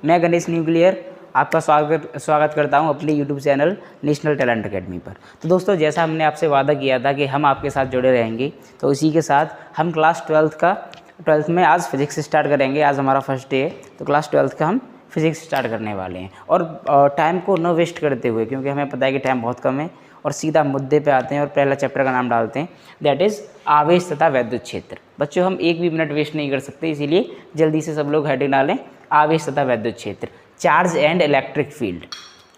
मैं गणेश न्यूक्लियर आपका स्वागत करता हूं अपने YouTube channel national talent academy पर। तो दोस्तों, जैसा हमने आपसे वादा किया था कि हम आपके साथ जुड़े रहेंगे, तो इसी के साथ हम क्लास 12th में आज फिज़िक्स स्टार्ट करेंगे। आज हमारा फर्स्ट डे है, तो क्लास 12th का हम फिज़िक्स स्टार्ट करने वाले हैं। और टाइम को न वेस्ट करते हुए, क्योंकि हमें पता है कि टाइम बहुत कम है, और सीधा मुद्दे पे आते हैं और पहला चैप्टर का नाम डालते हैं, दैट इज़ आवेश तथा वैद्युत क्षेत्र। बच्चों, हम एक भी मिनट वेस्ट नहीं कर सकते, इसीलिए जल्दी से सब लोग हेडिंग डालें, आवेश तथा वैद्युत क्षेत्र, charge and electric field.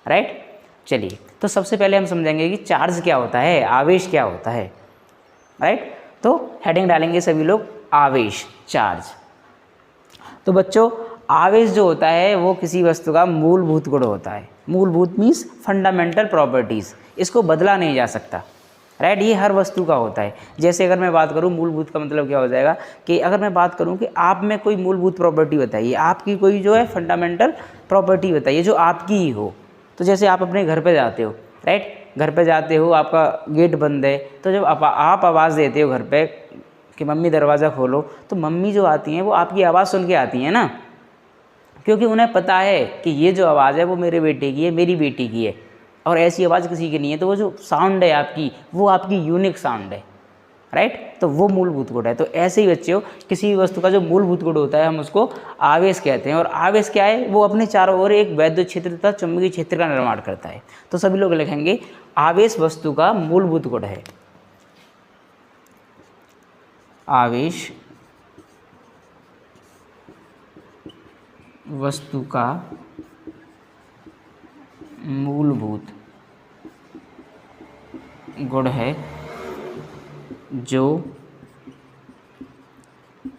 Right, चलिए, तो सबसे पहले हम समझेंगे कि चार्ज क्या होता है, आवेश क्या होता है। राइट, तो हेडिंग डालेंगे सभी लोग, आवेश, चार्ज। तो बच्चों, आवेश जो होता है वो किसी वस्तु का मूलभूत गुण होता है। मूलभूत मीन्स फंडामेंटल प्रॉपर्टीज़, इसको बदला नहीं जा सकता। राइट, ये हर वस्तु का होता है। जैसे अगर मैं बात करूँ मूलभूत का मतलब क्या हो जाएगा कि अगर मैं बात करूँ कि आप में कोई मूलभूत प्रॉपर्टी बताइए, आपकी कोई जो है फंडामेंटल प्रॉपर्टी बताइए जो आपकी ही हो। तो जैसे आप अपने घर पे जाते हो, राइट, घर पे जाते हो, आपका गेट बंद है, तो जब आप आवाज़ देते हो घर पे कि मम्मी दरवाज़ा खोलो, तो मम्मी जो आती हैं वो आपकी आवाज़ सुन के आती हैं ना, क्योंकि उन्हें पता है कि ये जो आवाज़ है वो मेरे बेटे की है, मेरी बेटी की है, और ऐसी आवाज़ किसी की नहीं है। तो वो जो साउंड है आपकी, वो आपकी यूनिक साउंड है। राइट, तो वो मूलभूत गुण है। तो ऐसे ही बच्चों, किसी भी वस्तु का जो मूलभूत गुण होता है हम उसको आवेश कहते हैं। और आवेश क्या है, वो अपने चारों ओर एक वैद्युत क्षेत्र तथा चुंबकीय क्षेत्र का निर्माण करता है। तो सभी लोग लिखेंगे, आवेश वस्तु का मूलभूत गुण है। आवेश वस्तु का मूलभूत गुण है जो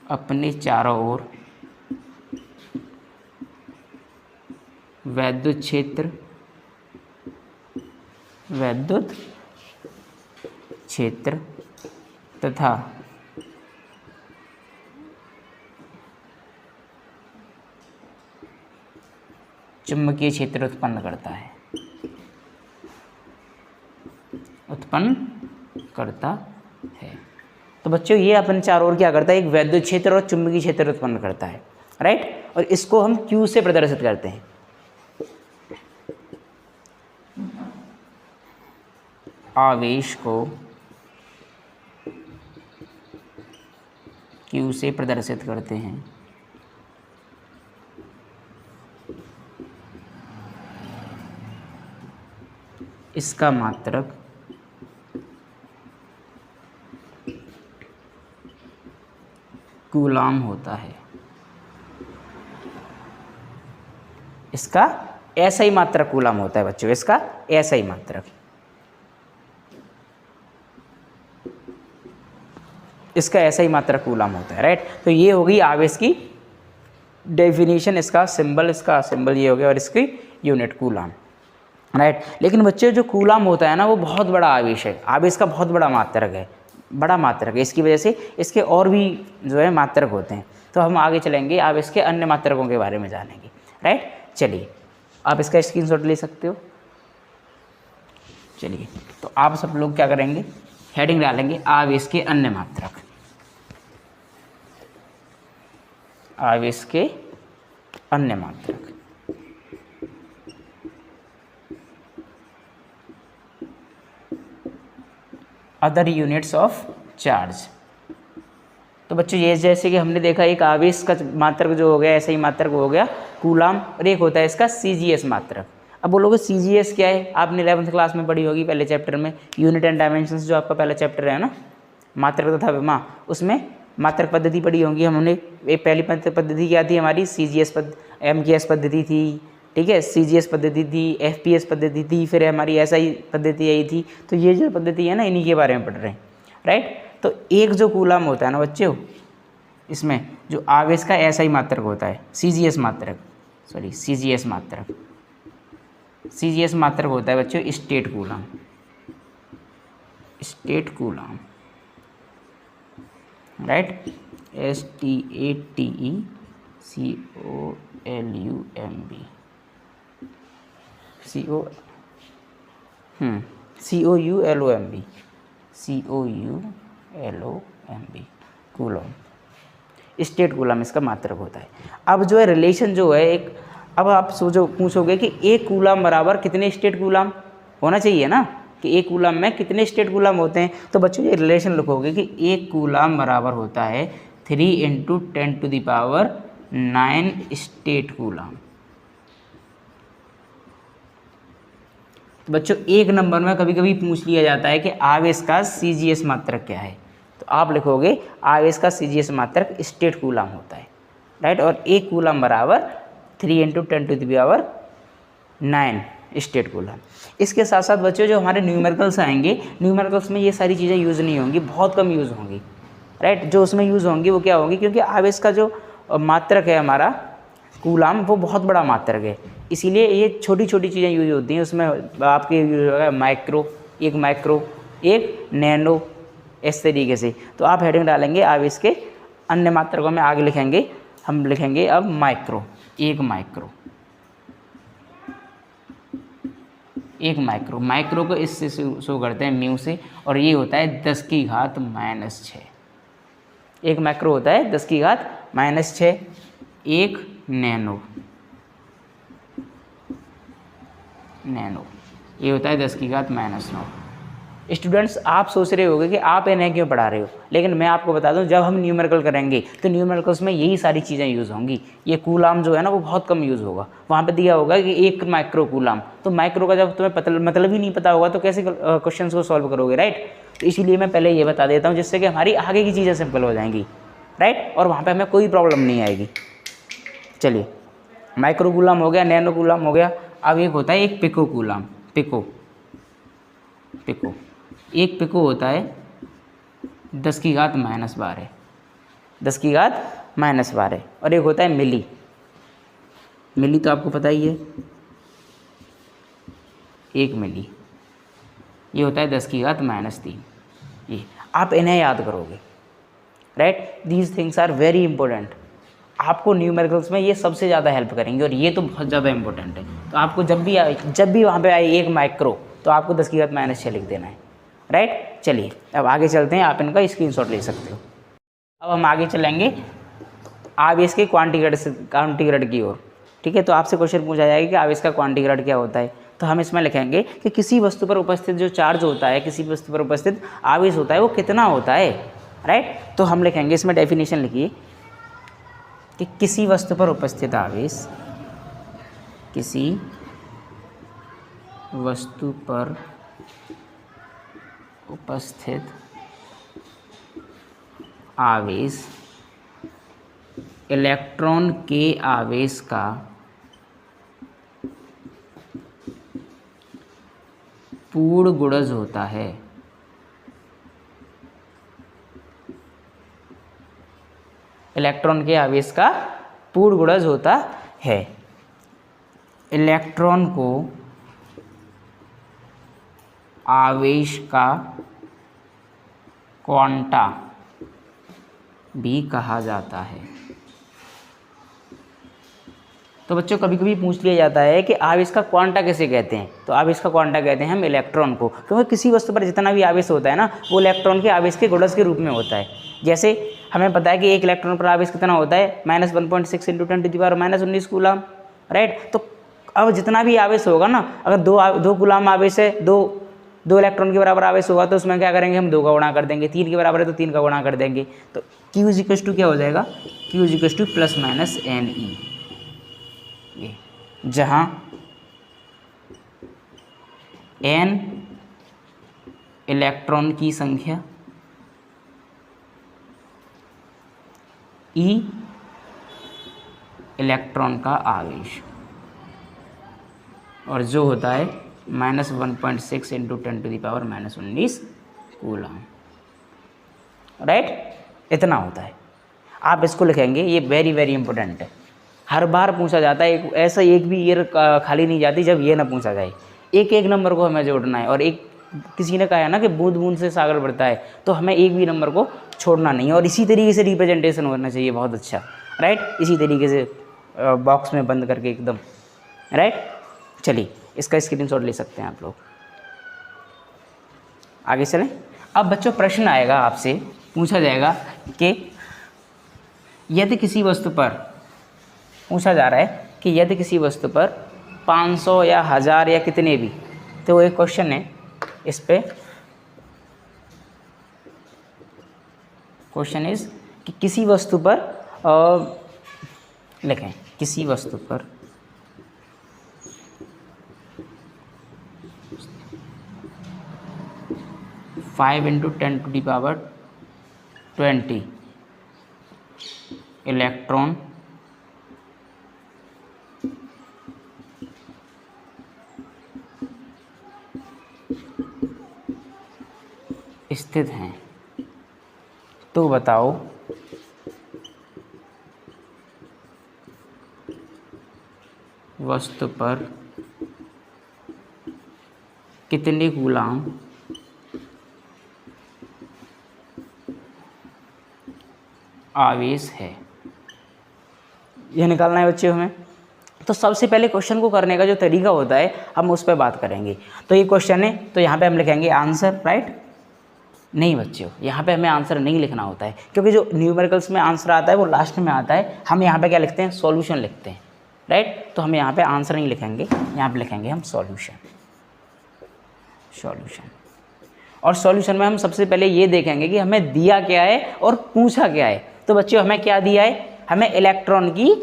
अपने चारों ओर वैद्युत क्षेत्र तथा चुंबकीय क्षेत्र उत्पन्न करता है, तो बच्चों ये अपन चारों ओर क्या करता है, एक वैद्युत क्षेत्र और चुंबकीय क्षेत्र उत्पन्न करता है। राइट, और इसको हम Q से प्रदर्शित करते हैं। आवेश को Q से प्रदर्शित करते हैं। इसका मात्रक कूलाम होता है। इसका ऐसा ही मात्रक कूलाम होता है बच्चों, इसका ऐसा ही मात्रक, इसका ऐसा ही मात्रक कूलाम होता है। राइट, तो ये होगी आवेश की डेफिनेशन, इसका सिंबल ये हो गया, और इसकी यूनिट कूलाम। राइट, लेकिन बच्चे जो कूलाम होता है ना, वो बहुत बड़ा आवेश है, आवेश का बहुत बड़ा मात्रक है, इसकी वजह से इसके और भी जो है मात्रक होते हैं। तो हम आगे चलेंगे, आवेश के अन्य मात्रकों के बारे में जानेंगे। राइट, चलिए, आप इसका स्क्रीनशॉट ले सकते हो। चलिए, तो आप सब लोग क्या करेंगे, हेडिंग डालेंगे, आवेश के अन्य मात्रक। आवेश के अन्य मात्रक, अदर यूनिट्स ऑफ चार्ज। तो बच्चों, ये जैसे कि हमने देखा, एक आवेश का मात्रक जो हो गया, ऐसा ही मात्रक हो गया कूलाम, और एक होता है इसका CGS मात्रक। अब बोलोगे CGS क्या है, आपने 11th क्लास में पढ़ी होगी पहले चैप्टर में, यूनिट एंड डायमेंशंस, जो आपका पहला चैप्टर है ना, मात्रक तथा विमा, उसमें मात्रक पद्धति पढ़ी होंगी हमने। एक पहली पद्धति क्या थी हमारी, MKS पद्धति थी, ठीक है, CGS पद्धति थी, FPS पद्धति थी, फिर हमारी SI पद्धति आई थी। तो ये जो पद्धति है ना, इन्हीं के बारे में पढ़ रहे हैं। राइट, तो एक जो कूलाम होता है ना बच्चों, इसमें जो आवेश का SI मात्रक होता है, CGS मात्रक होता है बच्चों state coulomb. Right, STATE coulomb, state coulomb इसका मात्रक होता है। अब जो है रिलेशन जो है, एक अब आप पूछोगे कि एक कूलम बराबर कितने स्टेट कूलम होना चाहिए ना, कि एक कूलम में कितने स्टेट कूलम होते हैं। तो बच्चों ये रिलेशन लिखोगे कि एक कूलम बराबर होता है 3 × 10⁹ स्टेट कूलम। तो बच्चों एक नंबर में कभी कभी पूछ लिया जाता है कि आवेश का CGS मात्रक क्या है, तो आप लिखोगे आवेश का CGS मात्रक स्टेट कूलम होता है, राइट। और एक कूलम बराबर 3 × 10⁹ स्टेट कूलम। इसके साथ साथ बच्चों जो हमारे न्यूमेरिकल्स आएंगे, न्यूमेरिकल्स में ये सारी चीज़ें यूज़ नहीं होंगी, बहुत कम यूज़ होंगी, राइट। जो उसमें यूज़ होंगी वो क्या होगी, क्योंकि आवेश का जो मात्रक है हमारा कूलम वो बहुत बड़ा मात्रक है, इसीलिए ये छोटी छोटी चीज़ें यूज होती हैं। उसमें आपके यूज होगा माइक्रो, एक नैनो, इस तरीके से। तो आप हेडिंग डालेंगे आवेश के अन्य मात्रकों में, आगे लिखेंगे, हम लिखेंगे अब माइक्रो, एक माइक्रो को इससे शो करते हैं म्यू से, और ये होता है 10⁻⁻6। एक माइक्रो होता है 10⁻⁻6। एक नैनो ये होता है 10⁻⁹। स्टूडेंट्स आप सोच रहे होंगे कि आप इन्हें क्यों पढ़ा रहे हो, लेकिन मैं आपको बता दूं जब हम न्यूमेरिकल करेंगे तो न्यूमेरिकल्स में यही सारी चीज़ें यूज़ होंगी। ये कूलम जो है ना वो बहुत कम यूज़ होगा, वहाँ पे दिया होगा कि एक माइक्रो कूलम। तो माइक्रो का जब तुम्हें मतलब ही नहीं पता होगा तो कैसे क्वेश्चन को सॉल्व करोगे, राइट। तो इसीलिए मैं पहले ये बता देता हूँ जिससे कि हमारी आगे की चीज़ें सिंपल हो जाएंगी, राइट, और वहाँ पर हमें कोई प्रॉब्लम नहीं आएगी। चलिए, माइक्रो कूलम हो गया, नैनो कूलम हो गया। अब एक होता है एक पिको कूलम, पिको एक पिको होता है 10⁻⁻12, 10⁻⁻12। और एक होता है मिली तो आपको पता ही है, एक मिली ये होता है 10⁻⁻3। ये आप इन्हें याद करोगे, right. These things are very important, आपको न्यूमेरिकल्स में ये सबसे ज़्यादा हेल्प करेंगे, और ये तो बहुत ज़्यादा इंपॉर्टेंट है। तो आपको जब भी वहाँ पे आए एक माइक्रो, तो आपको 10⁻⁻6 लिख देना है, राइट। चलिए अब आगे चलते हैं, आप इनका स्क्रीनशॉट ले सकते हो। अब हम आगे चलेंगे आवेश के क्वांटिग्रेड की ओर, ठीक है। तो आपसे क्वेश्चन पूछा जाएगा कि आवेश का क्वांटिग्रेड क्या होता है। तो हम इसमें लिखेंगे कि किसी वस्तु पर उपस्थित जो चार्ज होता है, किसी वस्तु पर उपस्थित आवेश होता है वो कितना होता है, राइट। तो हम लिखेंगे, इसमें डेफिनेशन लिखिए कि किसी वस्तु पर उपस्थित आवेश, किसी वस्तु पर उपस्थित आवेश इलेक्ट्रॉन के आवेश का पूर्ण गुणज होता है। इलेक्ट्रॉन के आवेश का पूर्ण गुणज होता है। इलेक्ट्रॉन को आवेश का क्वांटा भी कहा जाता है। तो बच्चों कभी कभी पूछ लिया जाता है कि आवेश का क्वांटा कैसे कहते हैं। तो आवेश का क्वांटा कहते हैं हम इलेक्ट्रॉन को, क्योंकि किसी वस्तु पर जितना भी आवेश होता है ना वो इलेक्ट्रॉन के आवेश के गुणज के रूप में होता है। जैसे हमें पता है कि एक इलेक्ट्रॉन पर आवेश कितना होता है, -1.6 × 10⁻⁻19 कूलम, राइट। तो अब जितना भी आवेश होगा ना, अगर दो कूलम आवेश है, दो इलेक्ट्रॉन के बराबर आवेश होगा तो उसमें क्या करेंगे हम 2 का गुणा कर देंगे, 3 के बराबर है तो 3 का गुणा कर देंगे। तो Q = क्या हो जाएगा, Q = +-Ne, ये जहाँ n इलेक्ट्रॉन की संख्या, E इलेक्ट्रॉन का आवेश, और जो होता है -1.6 × 10⁻⁻19 कूलम, राइट। इतना होता है। आप इसको लिखेंगे, ये वेरी वेरी इंपॉर्टेंट है, हर बार पूछा जाता है। ऐसा एक भी ईयर खाली नहीं जाती जब ये ना पूछा जाए। एक नंबर को हमें जोड़ना है, और किसी ने कहा है ना कि बूंद बूंद से सागर बढ़ता है, तो हमें एक भी नंबर को छोड़ना नहीं है। और इसी तरीके से रिप्रेजेंटेशन होना चाहिए, बहुत अच्छा, राइट। इसी तरीके से बॉक्स में बंद करके एकदम, राइट। चलिए इसका स्क्रीनशॉट ले सकते हैं आप लोग। आगे चलें। अब बच्चों प्रश्न आएगा, आपसे पूछा जाएगा कि यदि किसी वस्तु पर पूछा जा रहा है कि यदि किसी वस्तु पर 500 या 1000 या कितने भी, तो एक क्वेश्चन है इस पे, क्वेश्चन इज कि किसी वस्तु पर लिखें, किसी वस्तु पर 5 × 10⁻20 इलेक्ट्रॉन स्थित हैं, तो बताओ वस्तु पर कितने कूलाम आवेश है। यह निकालना है बच्चे हमें। तो सबसे पहले क्वेश्चन को करने का जो तरीका होता है हम उस पर बात करेंगे। तो ये क्वेश्चन है, तो यहाँ पे हम लिखेंगे आंसर, राइट। नहीं बच्चों, यहाँ पे हमें आंसर नहीं लिखना होता है, क्योंकि जो न्यूमेरिकल्स में आंसर आता है वो लास्ट में आता है। हम यहाँ पे क्या लिखते हैं, सॉल्यूशन लिखते हैं, राइट। तो हम यहाँ पे आंसर नहीं लिखेंगे, यहाँ पे लिखेंगे हम सॉल्यूशन। और सॉल्यूशन में हम सबसे पहले ये देखेंगे कि हमें दिया क्या है और पूछा क्या है। तो बच्चों हमें क्या दिया है, हमें इलेक्ट्रॉन की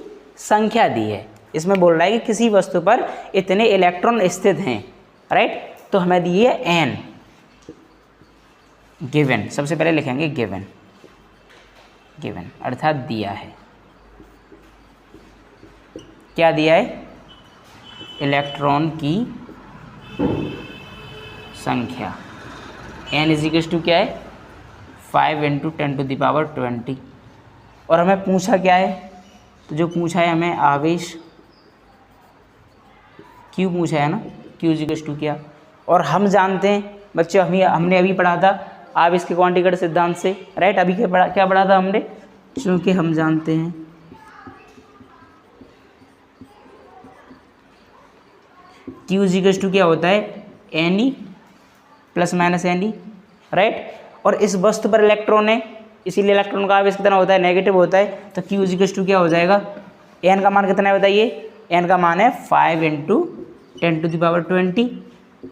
संख्या दी है। इसमें बोल रहा है कि किसी वस्तु पर इतने इलेक्ट्रॉन स्थित हैं, राइट। तो हमें दी है n, गिवन। सबसे पहले लिखेंगे गिवन, गिवन अर्थात दिया है। क्या दिया है, इलेक्ट्रॉन की संख्या। n = क्या है, 5 × 10⁻20। और हमें पूछा क्या है, तो जो पूछा है हमें आवेश, Q पूछा है ना, Q = क्या। और हम जानते हैं बच्चों, हमने अभी पढ़ा था आवेश के क्वांटीगढ़ सिद्धांत से, राइट। अभी क्या पढ़ा था हमने, चूँकि हम जानते हैं Q = क्या होता है, Ne + Ne, राइट। और इस वस्तु पर इलेक्ट्रॉन है, इसीलिए इलेक्ट्रॉन का आवेश कितना होता है, नेगेटिव होता है। तो Q = क्या हो जाएगा, n का मान कितना है बताइए, n का मान है 5 × 10⁻20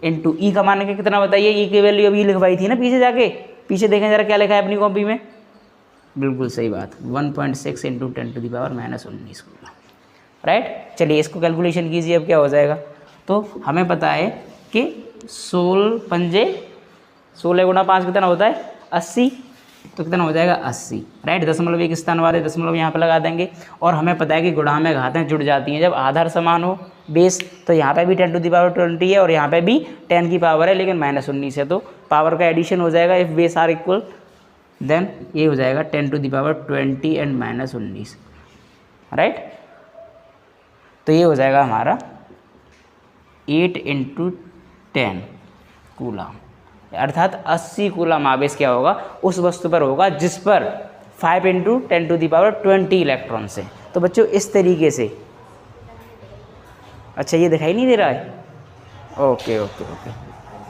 इंटू ई का मान कितना बताइए, ई की वैल्यू अभी लिखवाई थी ना पीछे जाके, पीछे देखें जरा क्या लिखा है अपनी कॉपी में, बिल्कुल सही बात, 1.6 × 10⁻−19 राइट। चलिए इसको कैलकुलेशन कीजिए, अब क्या हो जाएगा। तो हमें पता है कि 16 पंजे 16 × 5 कितना होता है, 80। तो कितना हो जाएगा, 80, राइट। दशमलव एक स्थान वाले दशमलव यहाँ पे लगा देंगे। और हमें पता है कि गुणा में घातें जुड़ जाती हैं जब आधार समान हो, बेस। तो यहाँ पे भी 10⁻20 है और यहाँ पे भी 10 की पावर है, लेकिन -19 है, तो पावर का एडिशन हो जाएगा। If base are equal, then ये हो जाएगा 10⁻20 एंड -19, राइट। तो ये हो जाएगा हमारा 8 × 10 कूलम, अर्थात 80 कूलम आवेश क्या होगा, उस वस्तु पर होगा जिस पर 5 × 10⁻20 इलेक्ट्रॉन्स है। तो बच्चों इस तरीके से, अच्छा ये दिखाई नहीं दे रहा है, ओके ओके ओके,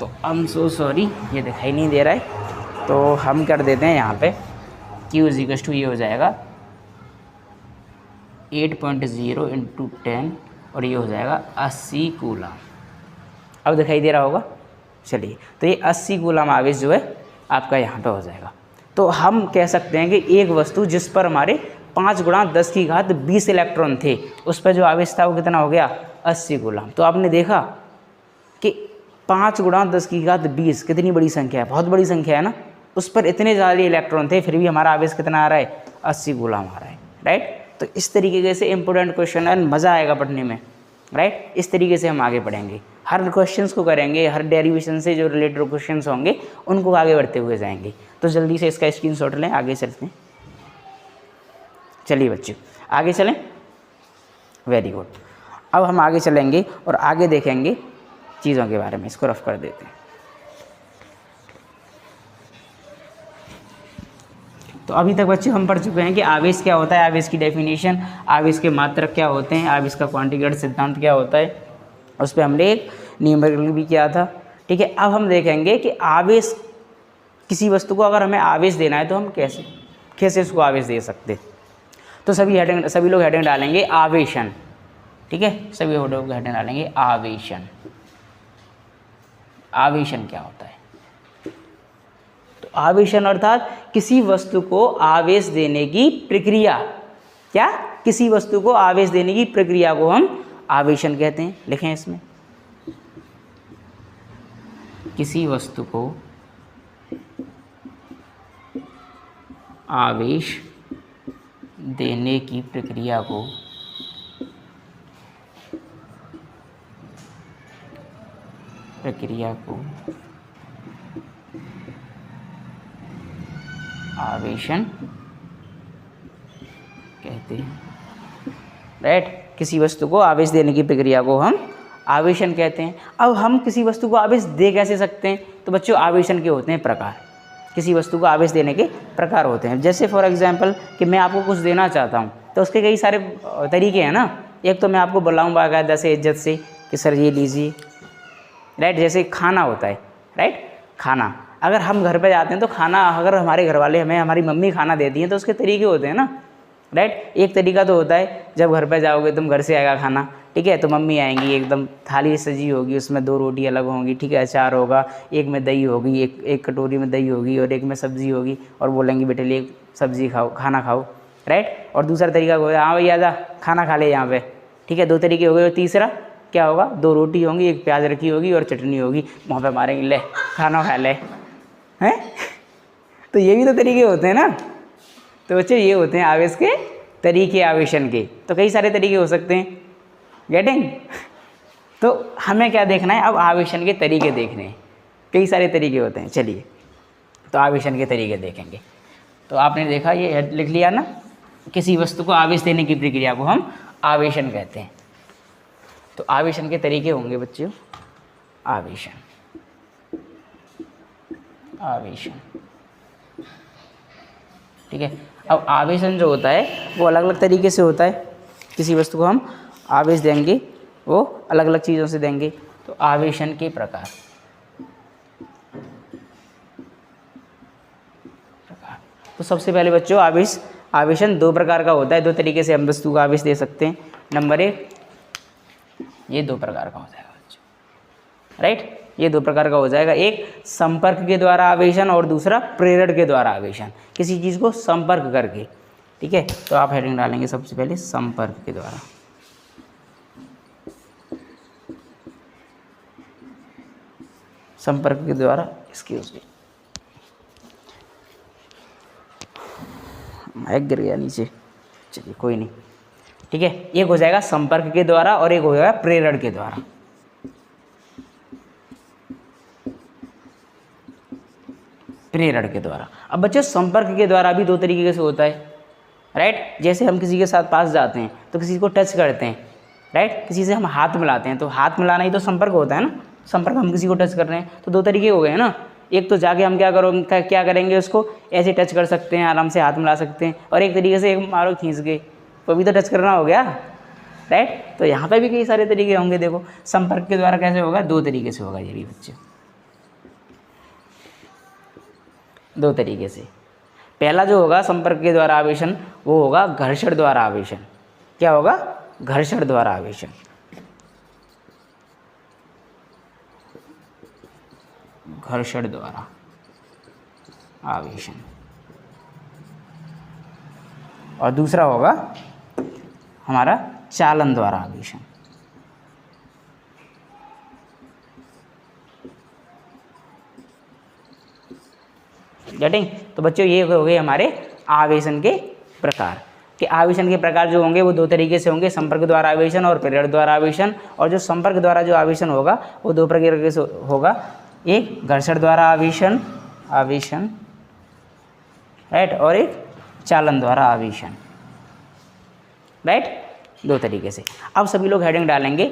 तो आई एम सो सॉरी, ये दिखाई नहीं दे रहा है। तो हम कर देते हैं यहाँ पे Q = ये हो जाएगा 8.0 × 10 और ये हो जाएगा 80 कूलम। अब दिखाई दे रहा होगा। चलिए, तो ये 80 कूलम आवेश जो है आपका यहाँ पे हो जाएगा। तो हम कह सकते हैं कि एक वस्तु जिस पर हमारे 5 × 10⁻20 इलेक्ट्रॉन थे, उस पर जो आवेश था वो कितना हो गया, 80 कूलम। तो आपने देखा कि 5 × 10⁻20 कितनी बड़ी संख्या है, बहुत बड़ी संख्या है ना। उस पर इतने ज़्यादा इलेक्ट्रॉन थे, फिर भी हमारा आवेश कितना आ रहा है, 80 कूलम आ रहा है, राइट। तो इस तरीके से इंपॉर्टेंट क्वेश्चन है, मज़ा आएगा पढ़ने में, राइट। इस तरीके से हम आगे पढ़ेंगे, हर क्वेश्चंस को करेंगे, हर डेरिवेशन से जो रिलेटेड क्वेश्चंस होंगे उनको आगे बढ़ते हुए जाएंगे। तो जल्दी से इसका स्क्रीनशॉट लें, आगे चलते हैं। चलिए बच्चों आगे चलें, वेरी गुड। अब हम आगे चलेंगे और आगे देखेंगे चीज़ों के बारे में। इसको रफ कर देते हैं। तो अभी तक बच्चे हम पढ़ चुके हैं कि आवेश क्या होता है, आवेश की डेफिनेशन, आवेश के मात्रक क्या होते हैं, आवेश का क्वांटीगढ़ सिद्धांत क्या होता है, उस पर हमने एक न्यूमेरिकल भी किया था, ठीक है। अब हम देखेंगे कि आवेश, किसी वस्तु को अगर हमें आवेश देना है तो हम कैसे उसको आवेश दे सकते। तो सभी लोग हेडिंग डालेंगे आवेशन, ठीक है, सभी वर्डों को हेडिंग डालेंगे। आवेशन, आवेशन क्या होता है? तो आवेशन अर्थात किसी वस्तु को आवेश देने की प्रक्रिया। क्या? किसी वस्तु को आवेश देने की प्रक्रिया को हम आवेशन कहते हैं। लिखें इसमें, किसी वस्तु को आवेश देने की प्रक्रिया को आवेशन कहते हैं। राइट, किसी वस्तु को आवेश देने की प्रक्रिया को हम आवेशन कहते हैं। अब हम किसी वस्तु को आवेश दे कैसे सकते हैं? तो बच्चों आवेशन के होते हैं प्रकार, किसी वस्तु को आवेश देने के प्रकार होते हैं। जैसे फॉर एग्जांपल कि मैं आपको कुछ देना चाहता हूँ तो उसके कई सारे तरीके हैं ना। एक तो मैं आपको बुलाऊँ बाकायदा से इज्जत से कि सर ये लीजिए। राइट, जैसे खाना होता है। राइट, खाना अगर हम घर पे जाते हैं तो खाना अगर हमारे घर वाले हमें, हमारी मम्मी खाना देती हैं तो उसके तरीके होते हैं ना। राइट, एक तरीका तो होता है जब घर पे जाओगे तुम, घर से आएगा खाना, ठीक है, तो मम्मी आएंगी, एकदम थाली सजी होगी, उसमें 2 रोटी अलग होंगी, ठीक है, अचार होगा, एक में दही होगी, एक कटोरी में दही होगी और एक में सब्जी होगी, और बोलेंगी बेटे ले सब्जी खाओ, खाना खाओ। राइट, और दूसरा तरीका होगा हाँ भैया जा खाना खा ले यहाँ पे, ठीक है, 2 तरीके हो गए। और तीसरा क्या होगा? 2 रोटी होंगी, एक प्याज रखी होगी और चटनी होगी, वहाँ पे मारेंगे ले खाना खा ले, हैं। तो ये भी तो तरीके होते हैं ना। तो बच्चे ये होते हैं आवेश के तरीके, आवेशन के। तो कई सारे तरीके हो सकते हैं, गेटिंग। तो हमें क्या देखना है अब? आवेशन के तरीके देखने हैं, कई सारे तरीके होते हैं। चलिए तो आवेशन के तरीके देखेंगे। तो आपने देखा, ये लिख लिया ना, किसी वस्तु को आवेश देने की प्रक्रिया को हम आवेशन कहते हैं। तो आवेशन के तरीके होंगे बच्चों, आवेशन, आवेशन, ठीक है। अब आवेशन जो होता है वो अलग अलग तरीके से होता है। किसी वस्तु को हम आवेश देंगे वो अलग अलग चीज़ों से देंगे। तो आवेशन के प्रकार, तो सबसे पहले बच्चों आवेशन 2 प्रकार का होता है। 2 तरीके से हम वस्तु को आवेश दे सकते हैं। नंबर 1, ये 2 प्रकार का हो जाएगा बच्चों। राइट, ये 2 प्रकार का हो जाएगा। एक संपर्क के द्वारा आवेशन और दूसरा प्रेरण के द्वारा आवेशन, किसी चीज़ को संपर्क करके, ठीक है। तो आप हेडिंग डालेंगे सबसे पहले संपर्क के द्वारा। संपर्क के द्वारा, एक्सक्यूज मी, माइक गिर गया नीचे, चलिए कोई नहीं, ठीक है। एक हो जाएगा संपर्क के द्वारा और एक हो जाएगा प्रेरण के द्वारा। प्रेरण के द्वारा। अब बच्चों संपर्क के द्वारा भी 2 तरीके से होता है। राइट, जैसे हम किसी के साथ पास जाते हैं तो किसी को टच करते हैं। राइट, किसी से हम हाथ मिलाते हैं तो हाथ मिलाना ही तो संपर्क होता है ना। संपर्क, हम किसी को टच कर रहे हैं तो 2 तरीके हो गए ना। एक तो जाके हम क्या करेंगे, उसको ऐसे टच कर सकते हैं, आराम से हाथ मिला सकते हैं, और एक तरीके से एक मारो खींच के, तो भी तो टच करना हो गया। राइट, तो यहाँ पे भी कई सारे तरीके होंगे। देखो संपर्क के द्वारा कैसे होगा, 2 तरीके से होगा ये भी बच्चे, 2 तरीके से। पहला जो होगा संपर्क के द्वारा आवेशन, वो होगा घर्षण द्वारा आवेशन। क्या होगा? घर्षण द्वारा आवेशन। घर्षण द्वारा आवेशन। और दूसरा होगा हमारा चालन द्वारा आवेशन। गेटिंग? तो बच्चों ये हो गए हमारे आवेशन के प्रकार। कि आवेशन के प्रकार जो होंगे वो 2 तरीके से होंगे, संपर्क द्वारा आवेशन और प्रेरण द्वारा आवेशन। और जो संपर्क द्वारा जो आवेशन होगा वो 2 प्रकार से होगा, एक घर्षण द्वारा आवेशन, राइट, और एक चालन द्वारा आवेशन। राइट, 2 तरीके से। अब सभी लोग हेडिंग डालेंगे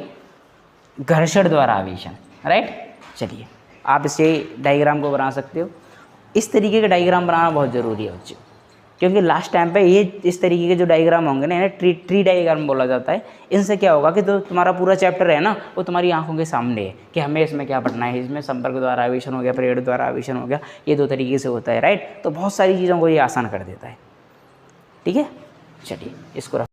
घर्षण द्वारा आवेशन। राइट, चलिए आप इसे डायग्राम को बना सकते हो। इस तरीके का डायग्राम बनाना बहुत ज़रूरी है बच्चों, क्योंकि लास्ट टाइम पे ये इस तरीके के जो डायग्राम होंगे ना, इन्हें ट्री डायग्राम बोला जाता है। इनसे क्या होगा कि तो तुम्हारा पूरा चैप्टर है ना, वो तुम्हारी आंखों के सामने है कि हमें इसमें क्या पढ़ना है। इसमें संपर्क द्वारा आवेशन हो गया, प्रेरण द्वारा आवेशन हो गया, ये 2 तरीके से होता है। राइट, तो बहुत सारी चीज़ों को ये आसान कर देता है। ठीक है, चलिए इसको